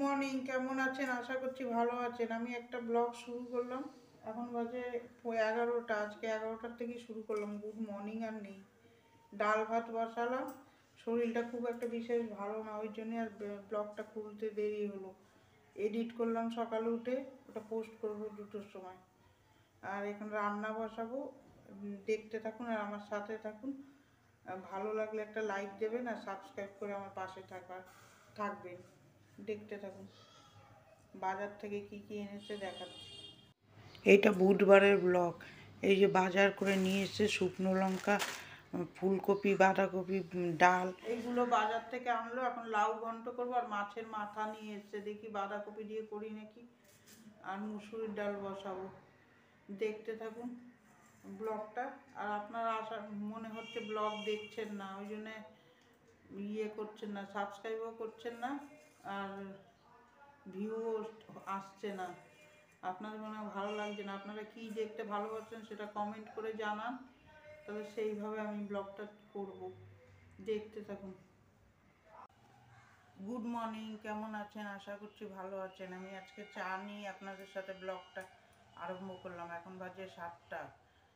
Morning, কেমন আছেন? আশা করছি ভালো আছেন। আমি একটা ব্লগ শুরু করলাম, এখন বাজে 11টা। আজকে 11টার থেকে শুরু করলাম। গুড মর্নিং আর নেই, ডাল ভাত বসালাম। শরীরটা খুব একটা বিশেষ ভালো না, ওই জন্যে আর ব্লগটা খুলতে দেরি হলো। এডিট করলাম সকালে উঠে, ওটা পোস্ট করবো 2টোর সময়। আর এখন রান্না বসাবো, দেখতে থাকুন আর আমার সাথে থাকুন। ভালো লাগলে একটা লাইক দেবেন আর সাবস্ক্রাইব করে আমার পাশে থাকবেন। দেখতে থাকুন বাজার থেকে কি কি এনেছে দেখাচ্ছি। এইটা বুধবারের ব্লগ। এই যে বাজার করে নিয়ে এসেছে শুকনো লঙ্কা, ফুলকপি, বাঁধাকপি, ডাল, এইগুলো বাজার থেকে আনলো। এখন লাউ ঘন্ট করবো আর মাছের মাথা নিয়ে এসছে, দেখি বাঁধাকপি দিয়ে করি নাকি। আর মুসুরির ডাল বসাবো। দেখতে থাকুন ব্লগটা। আর আপনারা মনে হচ্ছে ব্লগ দেখছেন না, ওই জন্যে করছেন না, সাবস্ক্রাইবও করছেন না, আর ভিউও আসছে না। আপনাদের মনে হয় ভালো লাগছে না। আপনারা কি দেখতে ভালোবাসেন সেটা কমেন্ট করে জানান, তাহলে সেইভাবে আমি ব্লগটা করব। দেখতে থাকুন। গুড মর্নিং, কেমন আছেন? আশা করছি ভালো আছেন। আমি আজকে চা নিয়ে আপনাদের সাথে ব্লগটা আরম্ভ করলাম। এখন বাজে 7টা।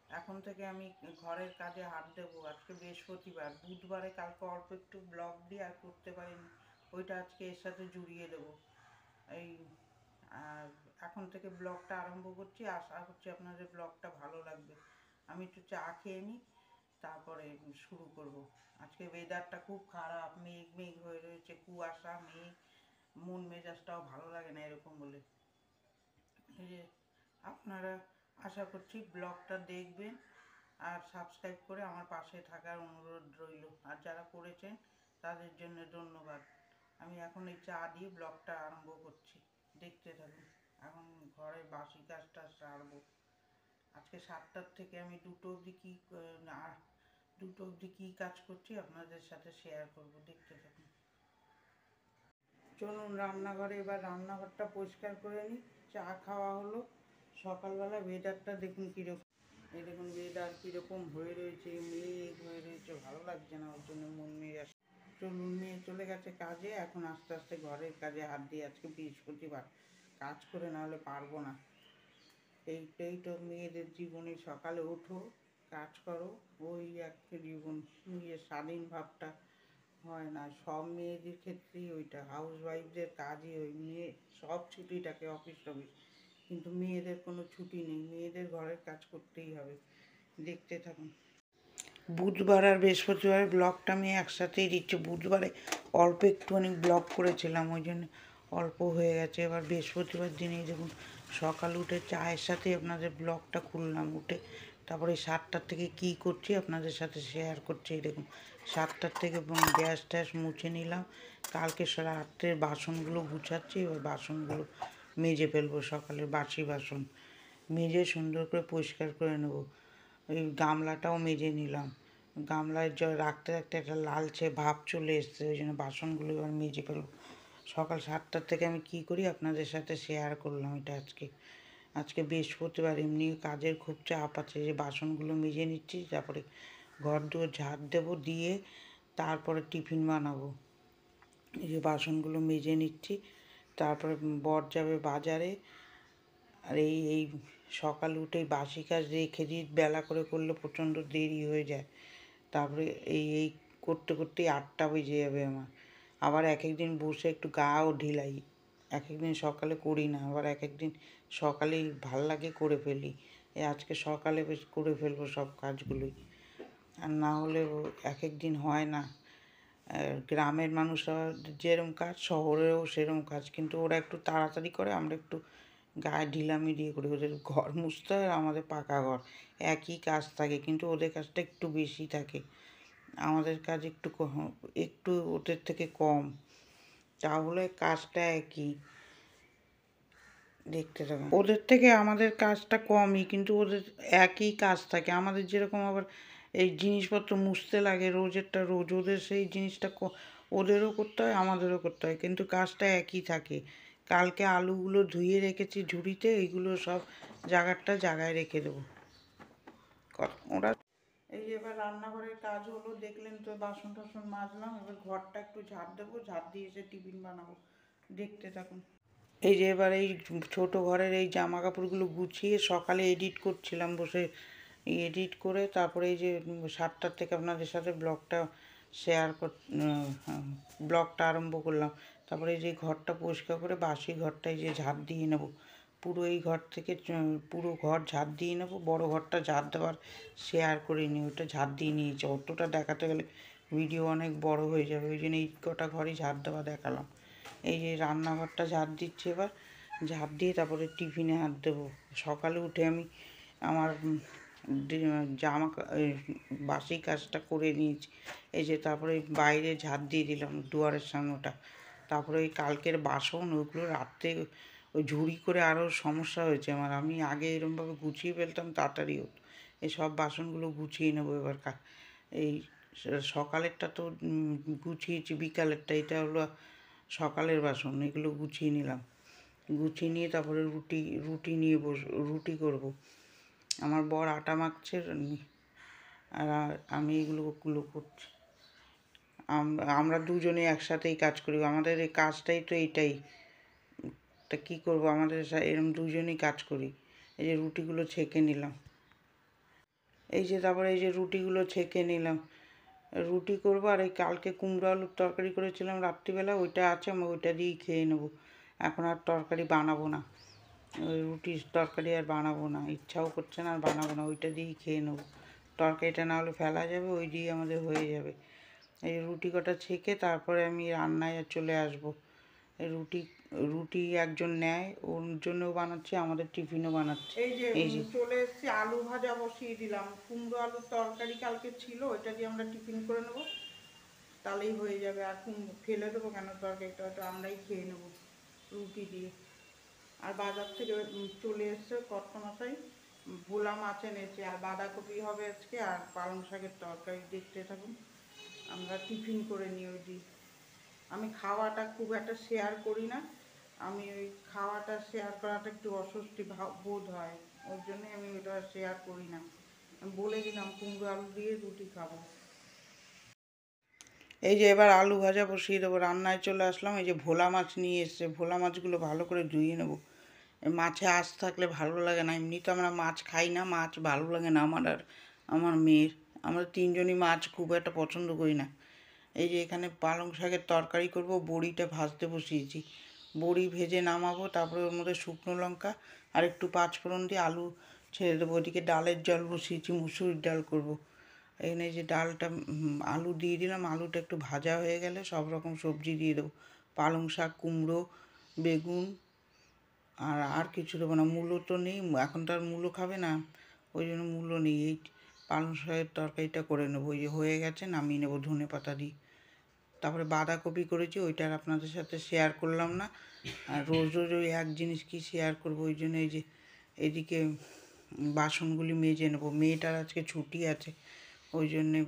এখন থেকে আমি ঘরের কাজে হাত দেবো। আজকে বৃহস্পতিবার, বুধবারে কালকে অল্প একটু ব্লগ দিয়ে আর করতে পারিনি, ওইটা আজকে এর সাথে জুড়িয়ে দেবো। এই আর এখন থেকে ব্লগটা আরম্ভ করছি। আশা করছি আপনাদের ব্লগটা ভালো লাগবে। আমি একটু চা খেয়ে নিই, তারপরে শুরু করব। আজকে ওয়েদারটা খুব খারাপ, মেঘ মেঘ হয়ে রয়েছে, কুয়াশা, মেঘ। মন মেজাজটাও ভালো লাগে না এরকম বলে। এই যে আপনারা আশা করছি ব্লগটা দেখবেন আর সাবস্ক্রাইব করে আমার পাশে থাকার অনুরোধ রইল। আর যারা করেছেন তাদের জন্য ধন্যবাদ। আমি এখন এই চা দিয়ে ব্লগটা আরম্ভ করছি। দেখতে থাকুন। এখন ঘরের বাসি কাজটা সারবো। আজকে 7টার থেকে আমি 2টো অবধি কী কাজ করছি আপনাদের সাথে শেয়ার করব। দেখতে থাকুন। চলুন রান্নাঘরে, এবার রান্নাঘরটা পরিষ্কার করে নিই। চা খাওয়া হলো। সকালবেলা ওয়েদারটা দেখুন কীরকম। এই দেখুন ওয়েদার কীরকম হয়ে রয়েছে, মেঘ হয়ে রয়েছে, ভালো লাগছে না, ওর জন্য মন মেজাজ। চলুন, মেয়ে চলে গেছে কাজে, এখন আস্তে আস্তে ঘরের কাজে হাত দিয়ে। আজকে বৃহস্পতিবার, কাজ করে না হলে পারবো না। এইটাই তো মেয়েদের জীবনে, সকালে ওঠো, কাজ করো, ওই একটা জীবন। নিজের স্বাধীন ভাবটা হয় না সব মেয়েদের ক্ষেত্রেই। ওইটা হাউস ওয়াইফদের কাজই ওই, মেয়ে সব ছুটি থাকে, অফিস টফিস, কিন্তু মেয়েদের কোনো ছুটি নেই, মেয়েদের ঘরের কাজ করতেই হবে। দেখতে থাকুন। বুধবার আর বৃহস্পতিবার ব্লগটা আমি একসাথেই দিচ্ছি। বুধবারে অল্প একটুখানি ব্লগ করেছিলাম, ওই জন্য অল্প হয়ে গেছে। এবার বৃহস্পতিবার দিনেই দেখুন সকাল উঠে চায়ের সাথে আপনাদের ব্লগটা খুললাম। উঠে তারপরে 7টার থেকে কি করছি আপনাদের সাথে শেয়ার করছি। এই দেখুন 7টার থেকে গ্যাস ট্যাস মুছে নিলাম। কালকে রাত্রের বাসনগুলো গুছাচ্ছি। এবার বাসনগুলো মেজে ফেলবো, সকালের বাসি বাসন মেজে সুন্দর করে পরিষ্কার করে নেবো। ওই গামলাটাও মেজে নিলাম। গামলায় রাখতে রাখতে একটা লালচে ভাব চলে এসছে, ওই জন্য বাসনগুলো এবার মেজে ফেলবো। সকাল 7টার থেকে আমি কি করি আপনাদের সাথে শেয়ার করলাম। এটা আজকে বৃহস্পতিবার, এমনি কাজের খুব চাপ আছে। যে বাসনগুলো মেজে নিচ্ছি, তারপরে ঘর দুয়ার ঝাড় দেবো, দিয়ে তারপরে টিফিন বানাবো। এই যে বাসনগুলো মেজে নিচ্ছি, তারপরে বর যাবে বাজারে। আর এই সকাল উঠেই বাসি কাজ রেখে দিই, বেলা করে করলে প্রচণ্ড দেরি হয়ে যায়। তারপরে এই করতে করতেই 8টা বেজে যাবে আমার। আবার এক একদিন বসে একটু গাও ঢিলাই, এক একদিন সকালে করি না, আবার এক একদিন সকালেই ভাল লাগে করে ফেলি। আজকে সকালে বেশ করে ফেলবো সব কাজগুলোই, আর না হলে এক একদিন হয় না। গ্রামের মানুষরা যেরকম কাজ, শহরেও সেরকম কাজ, কিন্তু ওরা একটু তাড়াতাড়ি করে, আমরা একটু গায়ে ঢিলামি দিয়ে করি। ওদের ঘর মুছতে হয়, আমাদের পাকা ঘর, একই কাজ থাকে, কিন্তু ওদের কাজটা একটু বেশি থাকে, আমাদের কাজ একটু ওদের থেকে কম, তাহলে কাজটা একই। দেখতে থাকুন। ওদের থেকে আমাদের কাজটা কমই, কিন্তু ওদের একই কাজ থাকে। আমাদের যেরকম আবার এই জিনিসপত্র মুছতে লাগে রোজেরটা রোজ, ওদের সেই জিনিসটা ওদেরও করতে হয়, আমাদেরও করতে হয়, কিন্তু কাজটা একই থাকে। কালকে আলুগুলো ধুয়ে রেখেছি ঝুড়িতে, এইগুলো সব জায়গায় রেখে দেবো। ওরা এই যে এবার রান্নাঘরের কাজ হলো, দেখলেন তো, বাসন টাসন মাজলাম। এবার ঘরটা একটু ঝাড় দেবো, ঝাড় দিয়ে এসে টিফিন বানাবো। দেখতে থাকুন। এই যে এবার এই ছোটো ঘরের এই জামা কাপড়গুলো গুছিয়ে সকালে এডিট করছিলাম বসে, এডিট করে তারপরে এই যে 7টার থেকে আপনাদের সাথে ব্লগটা আরম্ভ করলাম। তারপরে এই যে ঘরটা পরিষ্কার করে বাসি ঘরটায় যে ঝাড় দিয়ে নেব, পুরো এই ঘর থেকে পুরো ঘর ঝাড় দিয়ে নেব। বড় ঘরটা ঝাড় দেওয়ার শেয়ার করে নিই, ওটা ঝাড় দিয়ে নিয়েছি। অতটা দেখাতে গেলে ভিডিও অনেক বড় হয়ে যাবে, ওই জন্য এই কটা ঘরই ঝাড় দেওয়া দেখালাম। এই যে রান্নাঘরটা ঝাড় দিচ্ছি, এবার ঝাড় দিয়ে তারপরে টিফিনে হাত দেবো। সকালে উঠে আমি আমার বাসি কাজটা করে নিয়েছি। এই যে তারপরে বাইরে ঝাড় দিয়ে দিলাম দুয়ারের সামনেটা। তারপরে ওই কালকের বাসন ওইগুলো রাত্রে ওই ঝুড়ি করে আরও সমস্যা হয়েছে আমার। আমি আগে এরকমভাবে গুছিয়ে ফেলতাম তাড়াতাড়ি হতো। এই সব বাসনগুলো গুছিয়ে নেবো এবার। এই সকালেরটা তো গুছিয়েছি, বিকালেরটা এটা হলো সকালের বাসন, এগুলো গুছিয়ে নিলাম। গুছিয়ে নিয়ে তারপরে রুটি করব। আমার বর আটা মাখছে আর আমি এগুলো করছি। আমরা দুজনে একসাথেই কাজ করি, আমাদের এই কাজটাই তো এইটাই। তা কী করবো, আমাদের এরকম দুজনেই কাজ করি। এই যে রুটিগুলো ছেঁকে নিলাম, এই যে তারপরে এই যে রুটিগুলো ছেঁকে নিলাম। রুটি করবো, আর এই কালকে কুমড়ো আলুর তরকারি করেছিলাম রাত্রিবেলা, ওইটা আছে, আমি ওইটা দিয়েই খেয়ে নেবো। এখন আর তরকারি বানাবো না, ওই রুটির তরকারি আর বানাবো না, ইচ্ছাও করছে না আর বানাবো না, ওইটা দিয়েই খেয়ে নেবো। তরকারিটা না হলে ফেলা যাবে, ওই দিয়ে আমাদের হয়ে যাবে। এই রুটি কটা ছেঁকে তারপরে আমি রান্নায় চলে আসবো। রুটি একজন নেয়, ওর জন্যও বানাচ্ছি, আমাদের টিফিনও বানাচ্ছি। এই যে চলে এসেছি, আলু ভাজা বসিয়ে দিলাম। কুমড়ো আলুর তরকারি কালকে ছিল, ওইটা দিয়ে আমরা টিফিন করে নেবো, তাহলেই হয়ে যাবে। আর ফেলে দেবো কেন তরকারিটা, ওটা আমরাই খেয়ে নেবো রুটি দিয়ে। আর বাজার থেকে চলে এসছে কর্তামশাই, ভোলা মাছ এনেছে, আর বাঁধাকপি হবে আজকে, আর পালং শাকের তরকারি। দেখতে থাকুন, আমরা টিফিন করে নিই ওই দিয়ে। আমি খাওয়াটা খুব একটা শেয়ার করি না, আমি ওই খাওয়াটা শেয়ার করাটা একটু অস্বস্তি বোধ হয়, ওর জন্যই আমি ওটা শেয়ার করি না। আমি বলে দিলাম কুমড়ো আলু দিয়ে রুটি খাবো। এই যে এবার আলু ভাজা বসিয়ে দেবো, রান্নায় চলে আসলাম। এই যে ভোলা মাছ নিয়ে এসছে, ভোলা মাছগুলো ভালো করে ধুয়ে নেবো। মাছে আঁশ থাকলে ভালো লাগে না, এমনি তো আমরা মাছ খাই না, মাছ ভালো লাগে না আমার আর আমার মেয়ের। আমরা তিনজনই মাছ খুব একটা পছন্দ করি না। এই যে এখানে পালং শাকের তরকারি করব, বড়িটা ভাজতে বসিয়েছি। বড়ি ভেজে নামাবো, তারপরে ওর মধ্যে শুকনো লঙ্কা আর একটু পাঁচফোড়ন দিয়ে আলু ছেড়ে দেবো। ওদিকে ডালের জল বসিয়েছি, মুসুরির ডাল করব। এখানে যে ডালটা আলু দিয়ে দিলাম, আলুটা একটু ভাজা হয়ে গেলে সব রকম সবজি দিয়ে দেবো। পালং শাক, কুমড়ো, বেগুন, আর কিছু দেবো না। মূলো তো নেই, এখন তো আর মূলো খাবে না, ওই জন্য মূলো নেই। এই পালং শাকের তরকারিটা করে নেবো, ওই যে হয়ে গেছে, নামিয়ে নেবো ধনে পাতা দিয়ে। তারপরে বাঁধাকপি করেছি, ওইটা আর আপনাদের সাথে শেয়ার করলাম না। আর রোজ রোজ ওই এক জিনিস কি শেয়ার করবো, ওই জন্য এই যে এদিকে বাসনগুলি মেজে নেবো। মেয়েটার আজকে ছুটি আছে, ওই জন্যে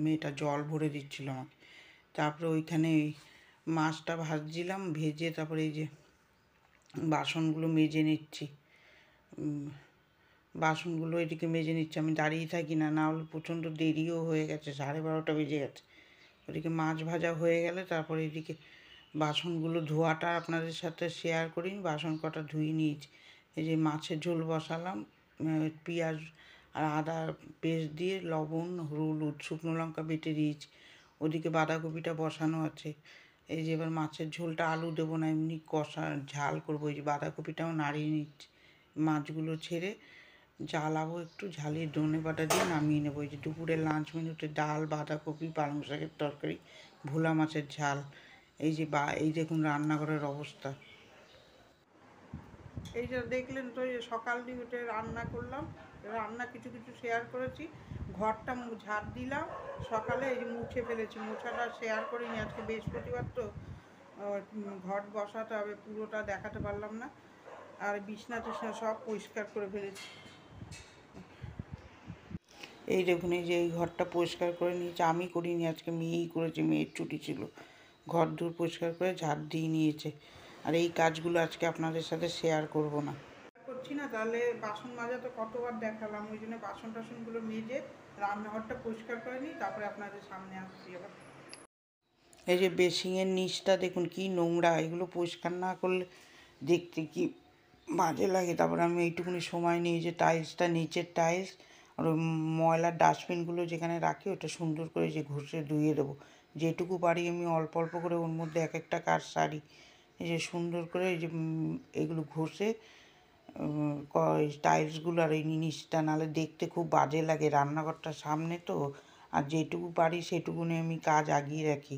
মেয়েটা জল ভরে দিচ্ছিল আমাকে। তারপরে ওইখানে মাছটা ভাজছিলাম, ভেজে তারপরে এই যে বাসনগুলো মেজে নিচ্ছি। বাসনগুলো এদিকে মেজে নিচ্ছি, আমি দাঁড়িয়ে থাকি না, না হলে প্রচণ্ড দেরিও হয়ে গেছে, 12:30 বেজে গেছে। ওদিকে মাছ ভাজা হয়ে গেলে তারপরে এদিকে বাসনগুলো ধোয়াটা আপনাদের সাথে শেয়ার করিনি, বাসন কটা ধুয়ে নিয়েছি। এই যে মাছের ঝোল বসালাম, পেঁয়াজ আর আদা পেস্ট দিয়ে লবণ, হলুদ, শুকনো লঙ্কা বেটে দিয়েছি। ওদিকে বাঁধাকপিটা বসানো আছে। এই যে এবার মাছের ঝোলটা আলু দেবো না, এমনি কষা ঝাল করবো। এই যে বাঁধাকপিটাও নাড়িয়ে নিচ্ছি, মাছগুলো ছেড়ে জ্বালাবো একটু, ঝালিয়ে ধনেপাতা দিয়ে নামিয়ে নেবো। এই যে দুপুরের লাঞ্চ মেনুতে ডাল, বাঁধাকপি, পালং শাকের তরকারি, ভোলা মাছের ঝাল। এই দেখুন রান্নাঘরের অবস্থা। এই যে দেখলেন তো, এই সকাল দিয়ে উঠে রান্না করলাম, রান্না কিছু কিছু শেয়ার করেছি। ঘরটা ঝাড় দিলাম সকালে, এই যে মুছে ফেলেছি, মোছাটা শেয়ার করিনি, আজকে বৃহস্পতিবার তো ঘর বসাতে হবে, পুরোটা দেখাতে পারলাম না। আর বিছনা টিছনা সব পরিষ্কার করে ফেলেছি। এই দেখুন, এই যে এই ঘরটা পরিষ্কার করে নিয়েছে, আমি করিনি, আজকে মেয়েই করেছে, মেয়ের ছুটি ছিল। ঘর দূর পরিষ্কার করে ঝাড় দিয়ে নিয়েছে। আর এই কাজগুলো আজকে আপনাদের সাথে শেয়ার করব না, করছি না, তাহলে বাসন মাজা তো কতবার দেখালাম, ওই জন্য বাসন টাসনগুলো মেজে রান্নাঘরটা পরিষ্কার করে নিই, তারপরে আপনাদের সামনে আসছি এবার। এই যে বেসিংয়ের নিচটা দেখুন কি নোংরা, এগুলো পরিষ্কার না করলে দেখতে কি বাজে লাগে। তারপরে আমি এইটুকুনি সময় নিয়ে যে টাইলসটা, নিচের টাইলস আর ওই ময়লার ডাস্টবিনগুলো যেখানে রাখি ওটা সুন্দর করে যে ঘষে ধুয়ে দেবো। যেটুকু পারি আমি অল্প অল্প করে ওর মধ্যে এক একটা কাজ সারি। এই যে সুন্দর করে এই যে এগুলো ঘষে টাইলসগুলো আর এই নিচটা, নাহলে দেখতে খুব বাজে লাগে। রান্নাঘরটার সামনে তো, আর যেটুকু পারি সেটুকুনি আমি কাজ আগিয়ে রাখি,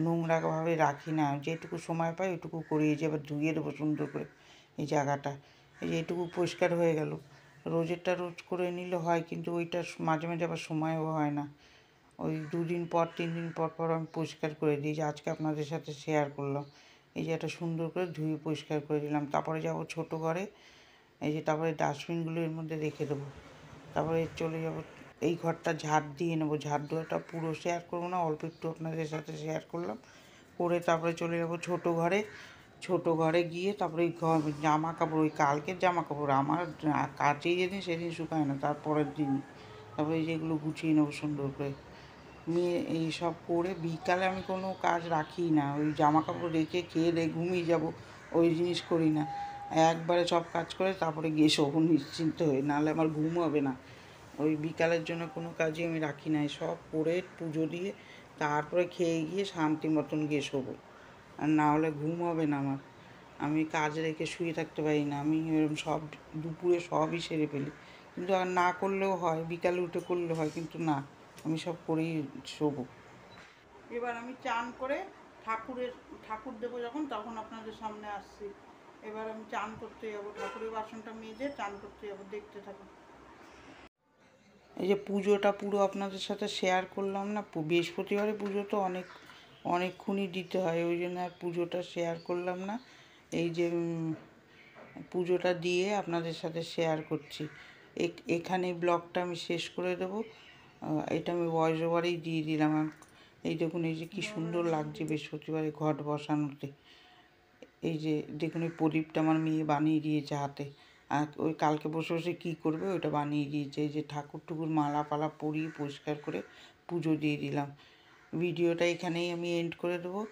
নোংরাভাবে রাখি না। যেটুকু সময় পাই ওইটুকু করি। এই যে আবার ধুয়ে দেবো সুন্দর করে এই জায়গাটা। এই যে এটুকু পরিষ্কার হয়ে গেল। রোজেরটা রোজ করে নিলে হয়, কিন্তু ওইটা মাঝে মাঝে আবার সময়ও হয় না। ওই 2 দিন পর 3 দিন পর পর আমি পরিষ্কার করে দিই, যে আজকে আপনাদের সাথে শেয়ার করলাম। এই যে একটা সুন্দর করে ধুয়ে পরিষ্কার করে দিলাম। তারপরে যাব ছোটো ঘরে, এই যে তারপরে ডাস্টবিনগুলো এর মধ্যে রেখে দেবো। তারপরে চলে যাব এই ঘরটা ঝাড় দিয়ে নেবো। ঝাড় দেওয়াটা পুরো শেয়ার করবো না, অল্প একটু আপনাদের সাথে শেয়ার করলাম। করে তারপরে চলে যাব ছোটো ঘরে। ছোটো ঘরে গিয়ে তারপরে ওই জামা কাপড়, ওই কালকের জামা কাপড় আমার কাচেই যেদিন সেদিন শুকায় না, তারপরের দিন। তারপরে যেগুলো গুছিয়ে নেবো সুন্দর করে নিয়ে এই সব করে বিকালে আমি কোনো কাজ রাখি না। ওই জামা কাপড় রেখে খেয়ে দিয়ে ঘুমিয়ে যাব, ওই জিনিস করি না। একবারে সব কাজ করে তারপরে গিয়ে শোবো নিশ্চিন্ত হয়ে, নাহলে আমার ঘুম হবে না। ওই বিকালের জন্য কোনো কাজই আমি রাখি না। সব করে পুজো দিয়ে তারপরে খেয়ে গিয়ে শান্তি মতন গিয়ে শোবো, আর না হলে ঘুম হবে না আমার। আমি কাজ রেখে শুয়ে থাকতে পারি না। আমি এরকম সব দুপুরে সবই সেরে ফেলি, কিন্তু আর না করলেও হয়, বিকালে উঠে করলে হয়, কিন্তু না, আমি সব করেই শোবো। এবার আমি চান করে ঠাকুর দেবো যখন, তখন আপনাদের সামনে আসছি। এবার আমি চান করতে যাবো, ঠাকুরের বাসনটা মেজে চান করতে যাবো, দেখতে থাকো। এই যে পুজোটা পুরো আপনাদের সাথে শেয়ার করলাম না। বৃহস্পতিবারে পুজো তো অনেকক্ষণই দিতে হয়, ওই জন্য আর পুজোটা শেয়ার করলাম না। এই যে পুজোটা দিয়ে আপনাদের সাথে শেয়ার করছি। এখানে ব্লগটা আমি শেষ করে দেবো। এটা আমি ভয়েস ওভারেই দিয়ে দিলাম। এই দেখুন, এই যে কী সুন্দর লাগছে বৃহস্পতিবারে ঘট বসানোতে। এই যে দেখুন, এই প্রদীপটা আমার মেয়ে বানিয়ে দিয়েছে হাতে। আর ওই কালকে বসে বসে কী করবে ওটা বানিয়ে দিয়েছে। এই যে ঠাকুর টুকুর মালা পালা পরিয়ে পরিষ্কার করে পুজো দিয়ে দিলাম। ভিডিওটা এখানেই আমি এন্ড করে দেবো,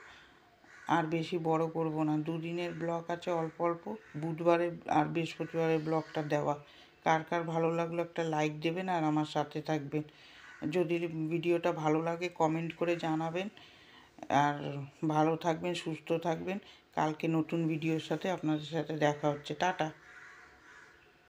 আর বেশি বড় করব না। 2 দিনের ব্লগ আছে, অল্প অল্প। বুধবারে আর বৃহস্পতিবারের ব্লগটা দেওয়া। কার কার ভালো লাগলো একটা লাইক দেবেন আর আমার সাথে থাকবেন। যদি ভিডিওটা ভালো লাগে কমেন্ট করে জানাবেন। আর ভালো থাকবেন, সুস্থ থাকবেন। কালকে নতুন ভিডিওর সাথে আপনাদের সাথে দেখা হচ্ছে। টাটা।